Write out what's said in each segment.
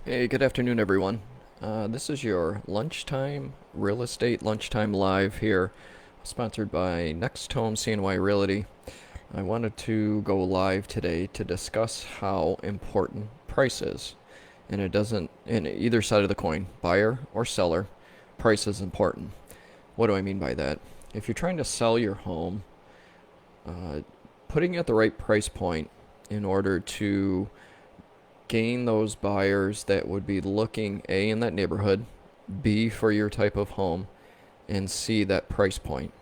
Hey, good afternoon, everyone. This is your lunchtime real estate lunchtime live here, sponsored by Next Home CNY Realty. I wanted to go live today to discuss how important price is, and it doesn't in either side of the coin, buyer or seller. Price is important. What do I mean by that? If you're trying to sell your home, uh, putting it at the right price point in order to gain those buyers that would be looking A in that neighborhood, B for your type of home, and C that price point.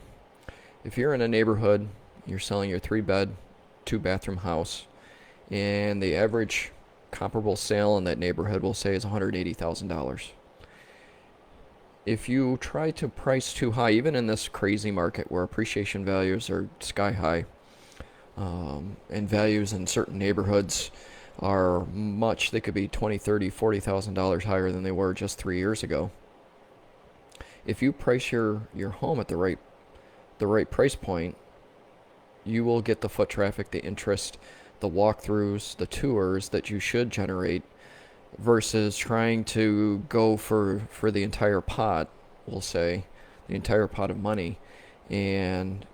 If you're in a neighborhood, you're selling your 3 bed, 2 bathroom house, and the average comparable sale in that neighborhood will say is $180,000. If you try to price too high, even in this crazy market where appreciation values are sky high, and values in certain neighborhoods are much, they could be 20, 30, $40,000 higher than they were just 3 years ago. If you price your home at the right price point, you will get the foot traffic, the interest, the walkthroughs, the tours that you should generate versus trying to go for the entire pot, we'll say, the entire pot of money, and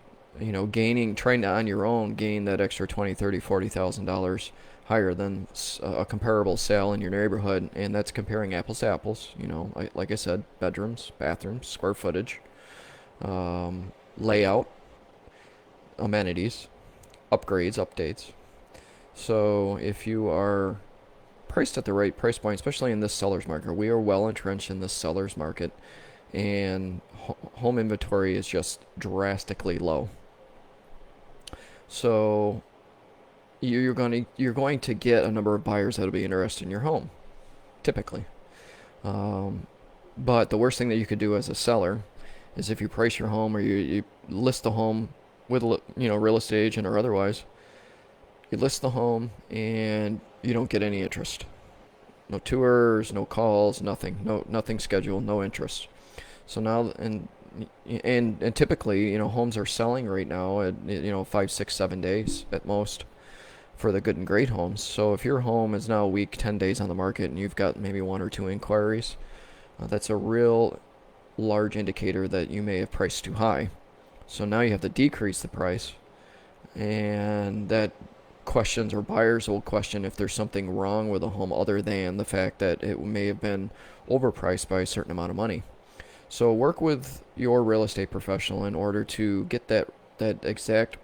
gaining, trying to on your own gain that extra 20, 30, $40,000 higher than a comparable sale in your neighborhood. And that's comparing apples to apples. Like I said, bedrooms, bathrooms, square footage, layout, amenities, upgrades, updates. So if you are priced at the right price point, especially in this seller's market, we are well entrenched in this seller's market, and home inventory is just drastically low. So you're going to get a number of buyers that'll be interested in your home, typically. Um, but the worst thing that you could do as a seller is if you price your home, or you list the home with a real estate agent or otherwise, you list the home and you don't get any interest. No tours, no calls, nothing. Nothing scheduled, no interest. So now, and typically, homes are selling right now at 5, 6, 7 days at most for the good and great homes. So if your home is now a week, 10 days on the market, and you've got maybe one or two inquiries, that's a real large indicator that you may have priced too high. So now you have to decrease the price, and that questions, or buyers will question, if there's something wrong with a home other than the fact that it may have been overpriced by a certain amount of money. So work with your real estate professional in order to get that exact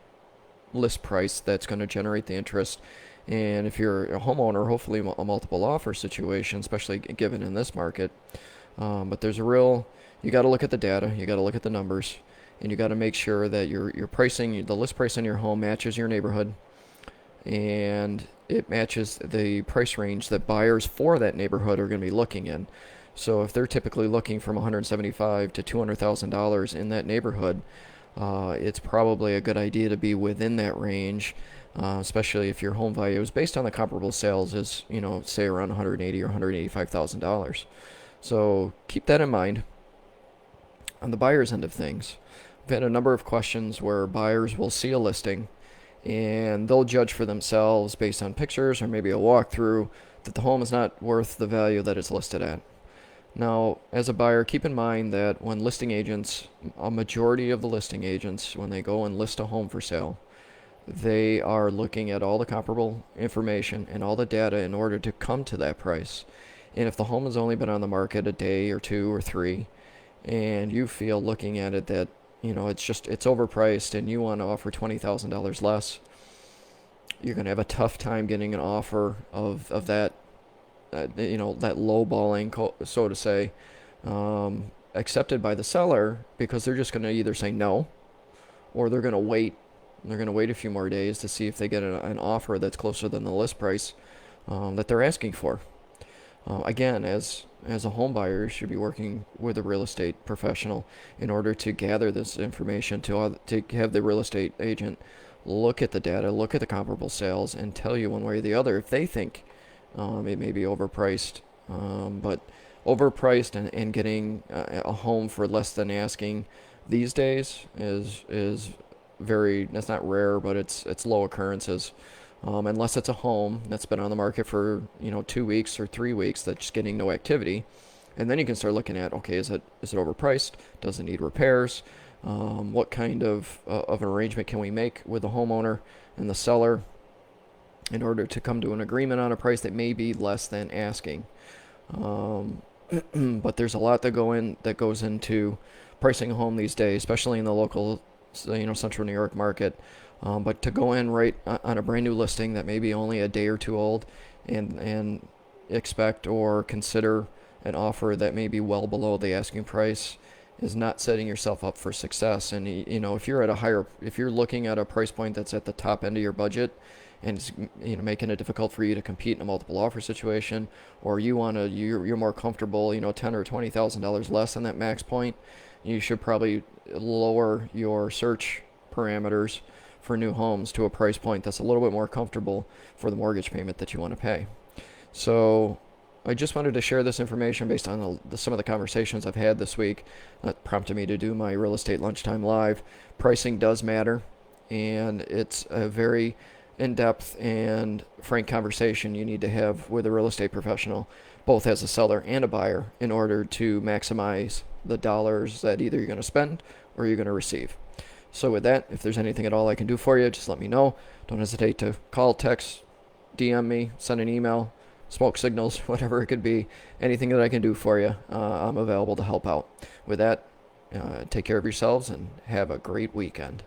list price that's going to generate the interest. And if you're a homeowner, hopefully a multiple offer situation, especially given in this market. But you got to look at the data, you got to look at the numbers, and you got to make sure that your pricing, the list price in your home, matches your neighborhood, and it matches the price range that buyers for that neighborhood are going to be looking in. So if they're typically looking from $175,000 to $200,000 in that neighborhood, it's probably a good idea to be within that range, especially if your home value is based on the comparable sales is, say around $180,000 or $185,000. So keep that in mind. On the buyer's end of things, I've had a number of questions where buyers will see a listing and they'll judge for themselves based on pictures or maybe a walkthrough that the home is not worth the value that it's listed at. Now, as a buyer, keep in mind that when listing agents, a majority of the listing agents, when they go and list a home for sale, they are looking at all the comparable information and all the data in order to come to that price. And if the home has only been on the market a day or two or three, and you feel looking at it that it's overpriced and you want to offer $20,000 less, you're going to have a tough time getting an offer of that that low balling, so to say, accepted by the seller, because they're just going to either say no, or they're going to wait. They're going to wait a few more days to see if they get an offer that's closer than the list price that they're asking for. Again, as a home buyer, you should be working with a real estate professional in order to gather this information, to have the real estate agent look at the data, look at the comparable sales, and tell you one way or the other if they think it may be overpriced. But overpriced and getting a home for less than asking these days is very, that's not rare, but it's low occurrences. unless it's a home that's been on the market for 2 weeks or 3 weeks that's getting no activity. And then you can start looking at, okay, is it overpriced? Does it need repairs? What kind of an arrangement can we make with the homeowner and the seller in order to come to an agreement on a price that may be less than asking? Um, but there's a lot that goes into pricing a home these days, especially in the local, central New York market. But to go in right on a brand new listing that may be only a day or two old, and expect or consider an offer that may be well below the asking price is not setting yourself up for success. And if you're looking at a price point that's at the top end of your budget, and it's making it difficult for you to compete in a multiple offer situation, or you're more comfortable, $10,000 or $20,000 less than that max point, you should probably lower your search parameters for new homes to a price point that's a little bit more comfortable for the mortgage payment that you want to pay. So I just wanted to share this information based on some of the conversations I've had this week that prompted me to do my Real Estate Lunchtime Live. Pricing does matter, and it's a very in-depth and frank conversation you need to have with a real estate professional, both as a seller and a buyer, in order to maximize the dollars that either you're going to spend or you're going to receive. So with that, if there's anything at all I can do for you, just let me know. Don't hesitate to call, text, DM me, send an email, smoke signals, whatever it could be. Anything that I can do for you, I'm available to help out. With that, take care of yourselves and have a great weekend.